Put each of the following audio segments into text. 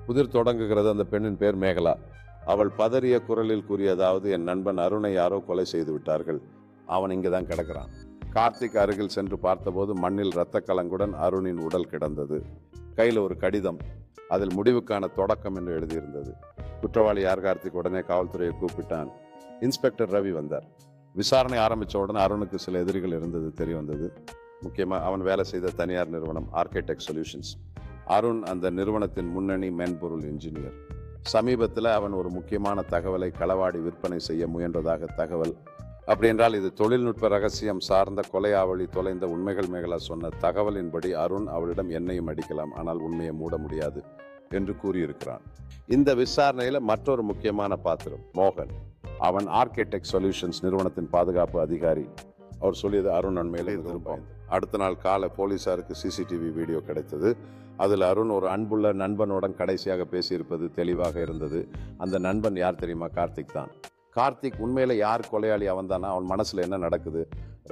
புதிர் தொடங்குகிறது. அந்த பெண்ணின் பேர் மேகலா. அவள் பதறிய குரலில் கூறியதாவது, என் நண்பன் அருணை யாரோ கொலை செய்து விட்டார்கள். அவன் இங்கே தான் கிடக்கிறான். கார்த்திக் அருகில் சென்று பார்த்தபோது மண்ணில் இரத்த கலங்குடன் அருணின் உடல் கிடந்தது. கையில் ஒரு கடிதம், அதில் முடிவுக்கான தொடக்கம் என்று எழுதியிருந்தது. குற்றவாளி யார்? கார்த்திக் உடனே காவல்துறையை கூப்பிட்டான். இன்ஸ்பெக்டர் ரவி வந்தார். விசாரணை ஆரம்பித்த உடனே அருணுக்கு சில எதிரிகள் இருந்தது தெரிய வந்தது. முக்கியமாக அவன் வேலை செய்த தனியார் நிறுவனம் ஆர்கிடெக்ட் சொல்யூஷன்ஸ். அருண் அந்த நிறுவனத்தின் முன்னணி மென்பொருள் இன்ஜினியர். சமீபத்தில் அவன் ஒரு முக்கியமான தகவலை களவாடி விற்பனை செய்ய முயன்றதாக தகவல். அப்படி என்றால் இது தொழில்நுட்ப ரகசியம் சார்ந்த கொலையாவளி தொலைந்த உண்மைகள். மேகலா சொன்ன தகவலின்படி அருண் அவளிடம் என்னையும் அடிக்கலாம், ஆனால் உண்மையை மூட முடியாது என்று கூறியிருக்கிறான். இந்த விசாரணையில் மற்றொரு முக்கியமான பாத்திரம் மோகன். அவன் ஆர்கிடெக்ட் சொல்யூஷன்ஸ் நிறுவனத்தின் பாதுகாப்பு அதிகாரி. அவர் சொல்லியது அருண் நன்மையில இருந்திருப்பான். அடுத்த நாள் காலை போலீசாருக்கு சிசிடிவி வீடியோ கிடைத்தது. அதில் அருண் ஒரு அன்புள்ள நண்பனுடன் கடைசியாக பேசியிருப்பது தெளிவாக இருந்தது. அந்த நண்பன் யார் தெரியுமா? கார்த்திக் தான். கார்த்திக் உண்மையில யார் கொலையாளி? அவன் தானா? அவன் மனசுல என்ன நடக்குது?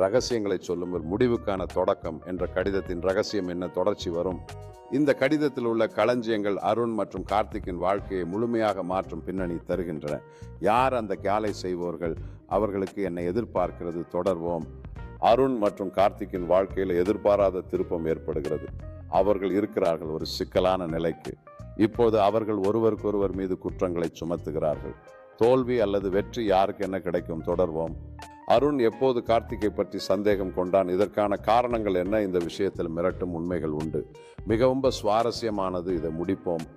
ரகசியங்களை சொல்லுங்கள், முடிவுக்கான தொடக்கம் என்ற கடிதத்தின் ரகசியம் என்ன? தொடர்ச்சி வரும். இந்த கடிதத்தில் உள்ள களஞ்சியங்கள் அருண் மற்றும் கார்த்திக்கின் வாழ்க்கையை முழுமையாக மாற்றும் பின்னணி தருகின்றன. யார் அந்த கேலை செய்வோர்கள்? அவர்களுக்கு என்னை எதிர்பார்க்கிறது. தொடர்வோம். அருண் மற்றும் கார்த்திக்கின் வாழ்க்கையில் எதிர்பாராத திருப்பம் ஏற்படுகிறது. அவர்கள் இருக்கிறார்கள் ஒரு சிக்கலான நிலைக்கு. இப்போது அவர்கள் ஒருவருக்கொருவர் மீது குற்றங்களை சுமத்துகிறார்கள். தோல்வி அல்லது வெற்றி யாருக்கு என்ன கிடைக்கும்? தொடர்வோம். அருண் எப்போது கார்த்திகை பற்றி சந்தேகம் கொண்டான்? இதற்கான காரணங்கள் என்ன? இந்த விஷயத்தில் மிரட்டும் உண்மைகள் உண்டு. மிகவும் சுவாரஸ்யமானது. இதை முடிப்போம்.